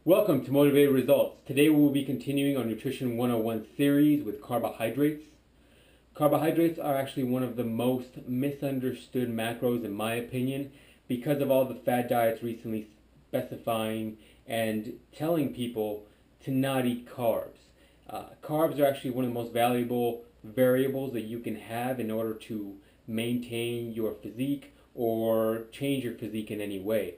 Welcome to Motivated Results. Today we will be continuing our Nutrition 101 series with carbohydrates. Carbohydrates are actually one of the most misunderstood macros in my opinion because of all the fad diets recently specifying and telling people to not eat carbs. Carbs are actually one of the most valuable variables that you can have in order to maintain your physique or change your physique in any way.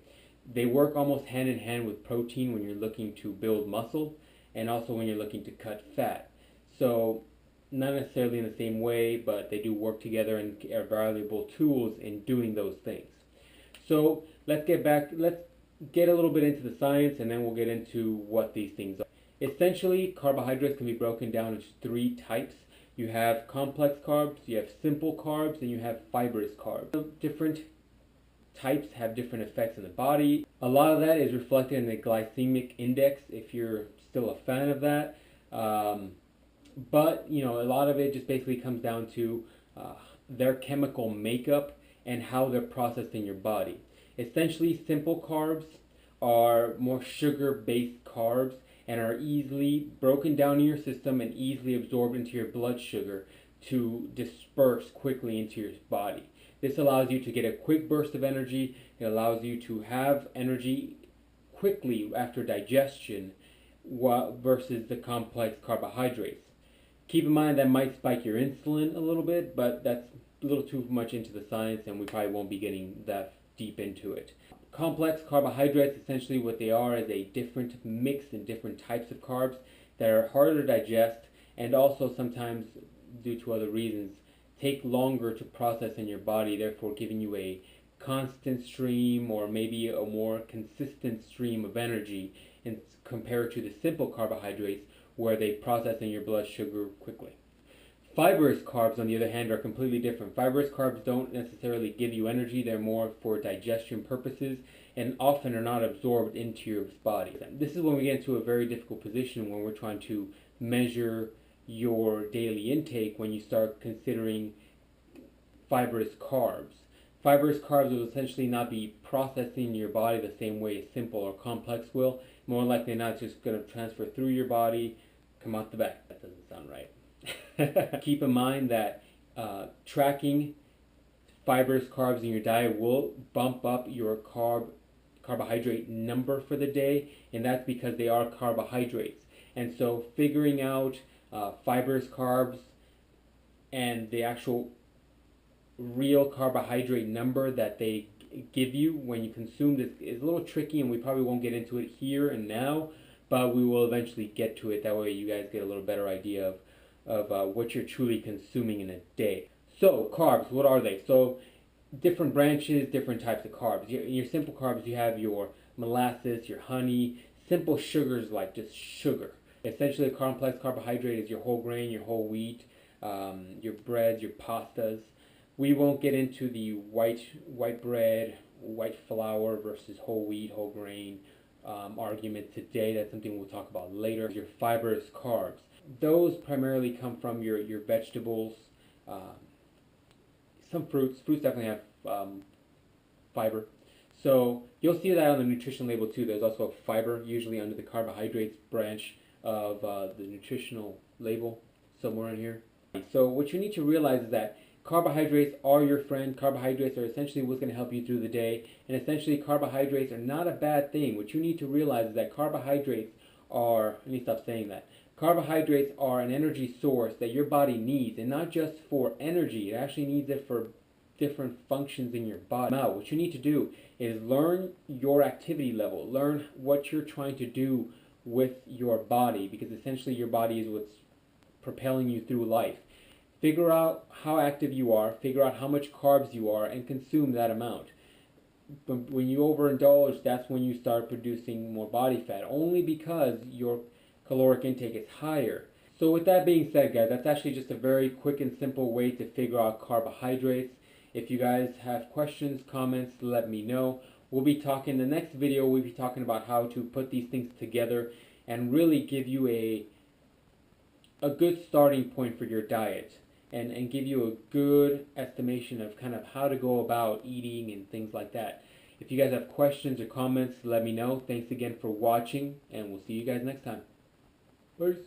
They work almost hand in hand with protein when you're looking to build muscle and also when you're looking to cut fat. So not necessarily in the same way, but they do work together and are valuable tools in doing those things. So let's get a little bit into the science and then we'll get into what these things are. Essentially, carbohydrates can be broken down into three types. You have complex carbs, you have simple carbs, and you have fibrous carbs. Different types have different effects in the body. A lot of that is reflected in the glycemic index if you're still a fan of that. But a lot of it just basically comes down to their chemical makeup and how they're processed in your body. Essentially, simple carbs are more sugar-based carbs and are easily broken down in your system and easily absorbed into your blood sugar to disperse quickly into your body. This allows you to get a quick burst of energy. It allows you to have energy quickly after digestion versus the complex carbohydrates. Keep in mind that might spike your insulin a little bit, but that's a little too much into the science and we probably won't be getting that deep into it. Complex carbohydrates, essentially what they are is a different mix and different types of carbs that are harder to digest and also sometimes, due to other reasons, take longer to process in your body, therefore giving you a constant stream or maybe a more consistent stream of energy compared to the simple carbohydrates where they process in your blood sugar quickly. Fibrous carbs, on the other hand, are completely different. Fibrous carbs don't necessarily give you energy. They're more for digestion purposes and often are not absorbed into your body. This is when we get into a very difficult position when we're trying to measure your daily intake when you start considering fibrous carbs. Fibrous carbs will essentially not be processed in your body the same way as simple or complex will. More likely not just going to transfer through your body, come out the back. That doesn't sound right. Keep in mind that tracking fibrous carbs in your diet will bump up your carbohydrate number for the day, and that's because they are carbohydrates. And so figuring out fibrous carbs and the actual real carbohydrate number that they give you when you consume this is a little tricky, and we probably won't get into it here and now, but we will eventually get to it. That way you guys get a little better idea of what you're truly consuming in a day. So carbs, what are they? So different branches, different types of carbs. Your simple carbs, you have your molasses, your honey, simple sugars like just sugar. Essentially, a complex carbohydrate is your whole grain, your whole wheat, your breads, your pastas. We won't get into the white bread, white flour versus whole wheat, whole grain argument today. That's something we'll talk about later. Your fibrous carbs. Those primarily come from your vegetables, some fruits. Fruits definitely have fiber. So you'll see that on the nutrition label too. There's also a fiber usually under the carbohydrates branch of the nutritional label somewhere in here. So what you need to realize is that carbohydrates are your friend. Carbohydrates are essentially what's going to help you through the day. And essentially carbohydrates are not a bad thing. What you need to realize is that carbohydrates are, let me stop saying that. Carbohydrates are an energy source that your body needs, and not just for energy. It actually needs it for different functions in your body. Now, what you need to do is learn your activity level. Learn what you're trying to do with your body, because essentially your body is what's propelling you through life. Figure out how active you are, figure out how much carbs you are, and consume that amount. But when you overindulge, that's when you start producing more body fat, only because your caloric intake is higher. So with that being said, guys, that's actually just a very quick and simple way to figure out carbohydrates. If you guys have questions, comments, let me know. We'll be talking, the next video, we'll be talking about how to put these things together and really give you a good starting point for your diet and give you a good estimation of kind of how to go about eating and things like that. If you guys have questions or comments, let me know. Thanks again for watching, and we'll see you guys next time. Peace.